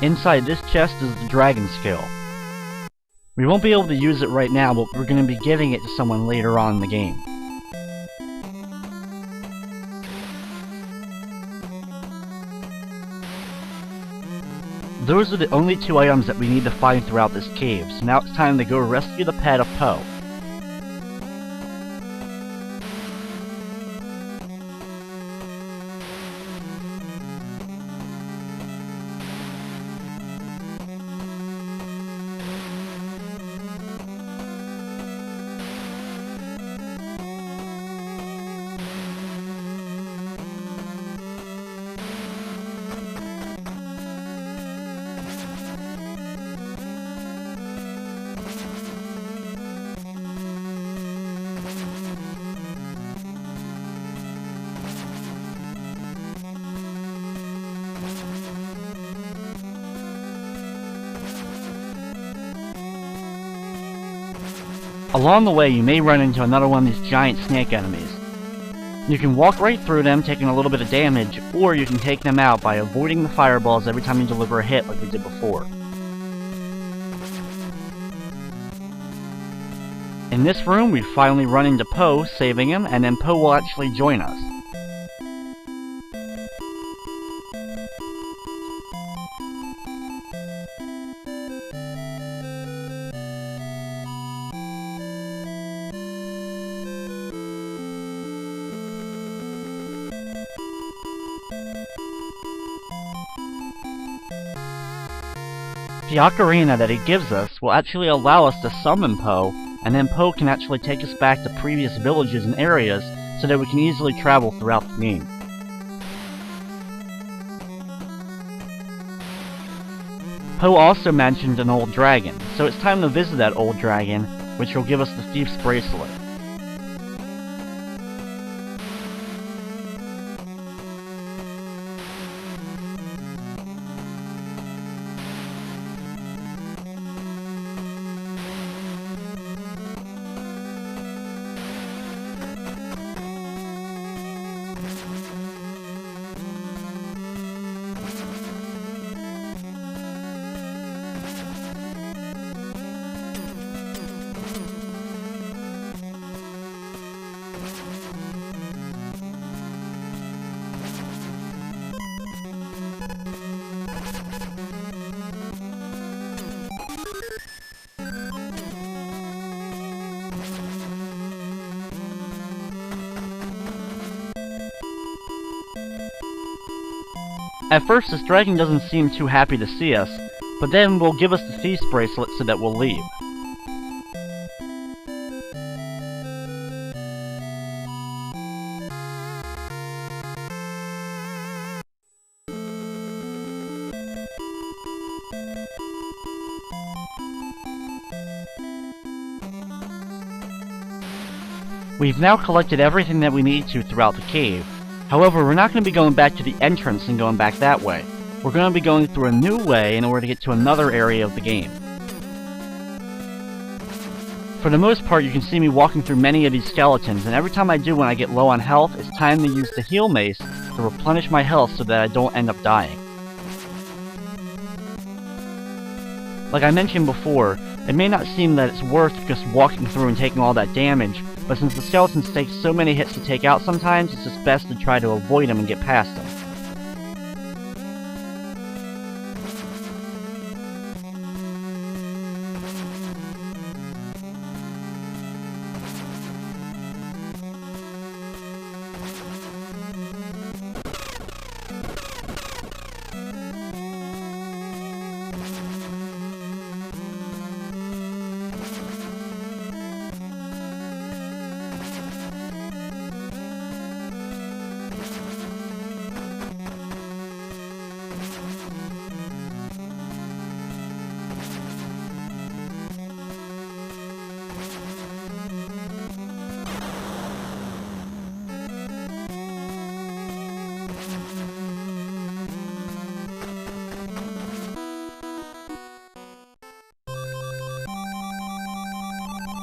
Inside this chest is the dragon scale. We won't be able to use it right now, but we're going to be giving it to someone later on in the game. Those are the only 2 items that we need to find throughout this cave, so now it's time to go rescue the pet of Poe. Along the way, you may run into another one of these giant snake enemies. You can walk right through them, taking a little bit of damage, or you can take them out by avoiding the fireballs every time you deliver a hit like we did before. In this room, we finally run into Poe, saving him, and then Poe will actually join us. The ocarina that he gives us will actually allow us to summon Poe, and then Poe can actually take us back to previous villages and areas so that we can easily travel throughout the game. Poe also mentioned an old dragon, so it's time to visit that old dragon, which will give us the Thief's Bracelet. At first, this dragon doesn't seem too happy to see us, but then will give us the Thief's Bracelet so that we'll leave. We've now collected everything that we need to throughout the cave. However, we're not going to be going back to the entrance and going back that way. We're going to be going through a new way in order to get to another area of the game. For the most part, you can see me walking through many of these skeletons, and every time I do when I get low on health, it's time to use the heal mace to replenish my health so that I don't end up dying. Like I mentioned before, it may not seem that it's worth just walking through and taking all that damage, but since the skeletons take so many hits to take out sometimes, it's just best to try to avoid them and get past them.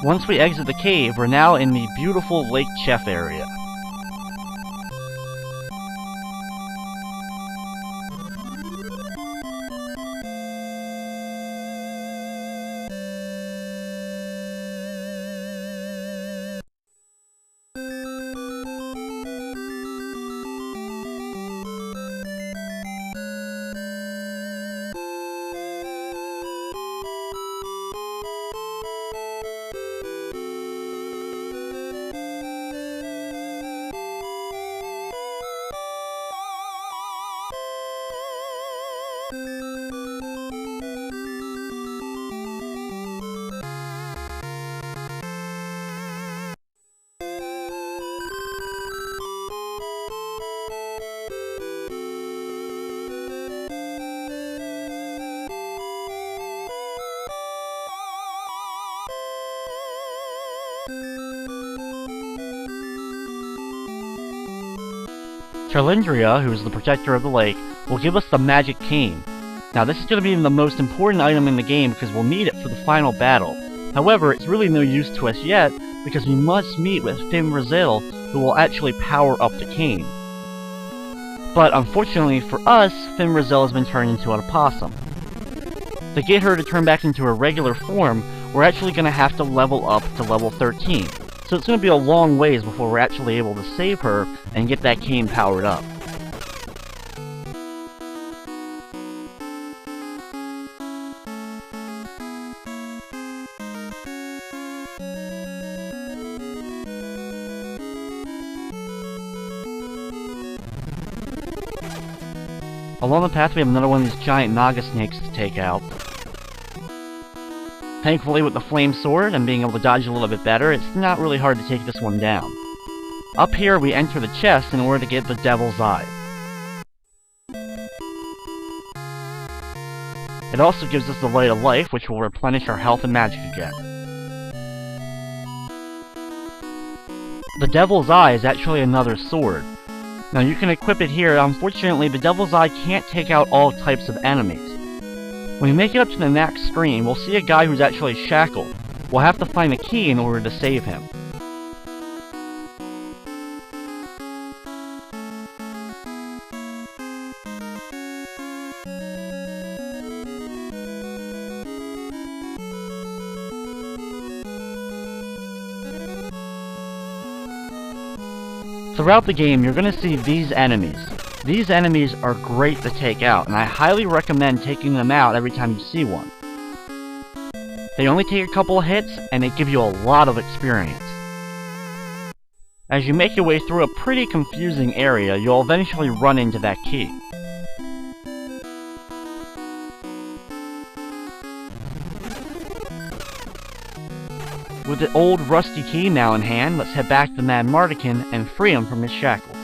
Once we exit the cave, we're now in the beautiful Lake Chef area. Charlindria, who is the protector of the lake, will give us the magic cane. Now this is going to be the most important item in the game because we'll need it for the final battle. However, it's really no use to us yet because we must meet with Finn Brazil, who will actually power up the cane. But unfortunately for us, Finn Brazil has been turned into an opossum. To get her to turn back into her regular form, we're actually going to have to level up to level 13. So it's going to be a long ways before we're actually able to save her and get that cane powered up. Along the path we have another one of these giant Naga snakes to take out. Thankfully, with the flame sword and being able to dodge a little bit better, it's not really hard to take this one down. Up here, we enter the chest in order to get the Devil's Eye. It also gives us the Light of Life, which will replenish our health and magic again. The Devil's Eye is actually another sword. Now you can equip it here. Unfortunately, the Devil's Eye can't take out all types of enemies. When we make it up to the next screen, we'll see a guy who's actually shackled. We'll have to find a key in order to save him. Throughout the game, you're going to see these enemies. These enemies are great to take out, and I highly recommend taking them out every time you see one. They only take a couple of hits, and they give you a lot of experience. As you make your way through a pretty confusing area, you'll eventually run into that key. With the old rusty key now in hand, let's head back to Mad Mardigan and free him from his shackles.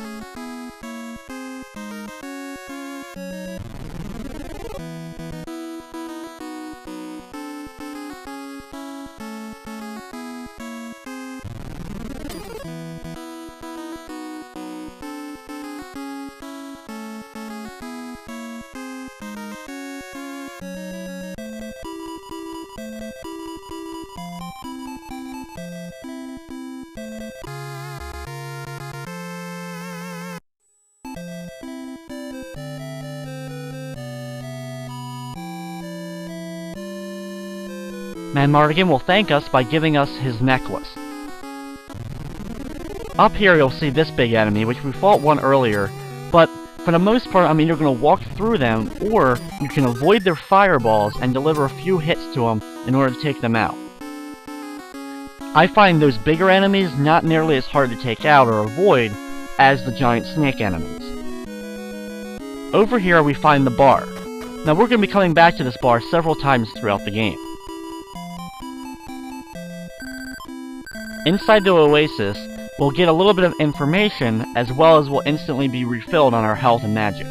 Mad Mardigan will thank us by giving us his necklace. Up here you'll see this big enemy, which we fought one earlier, but for the most part, I'm either going to walk through them, or you can avoid their fireballs and deliver a few hits to them in order to take them out. I find those bigger enemies not nearly as hard to take out or avoid as the giant snake enemies. Over here we find the bar. Now we're going to be coming back to this bar several times throughout the game. Inside the oasis, we'll get a little bit of information, as well as we'll instantly be refilled on our health and magic.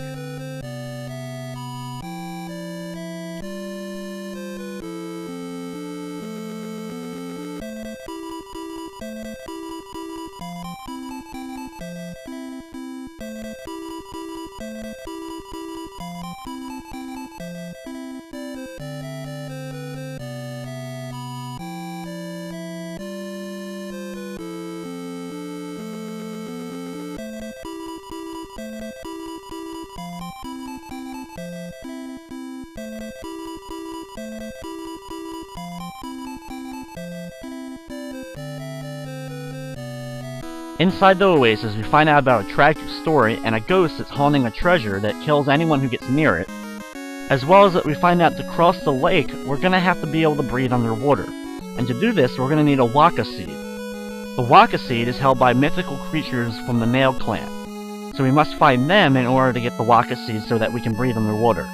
Inside the oasis, we find out about a tragic story and a ghost that's haunting a treasure that kills anyone who gets near it. As well as that we find out to cross the lake, we're going to have to be able to breathe underwater. And to do this, we're going to need a Waka Seed. The Waka Seed is held by mythical creatures from the Nail Clan. So we must find them in order to get the Waka Seed so that we can breathe underwater.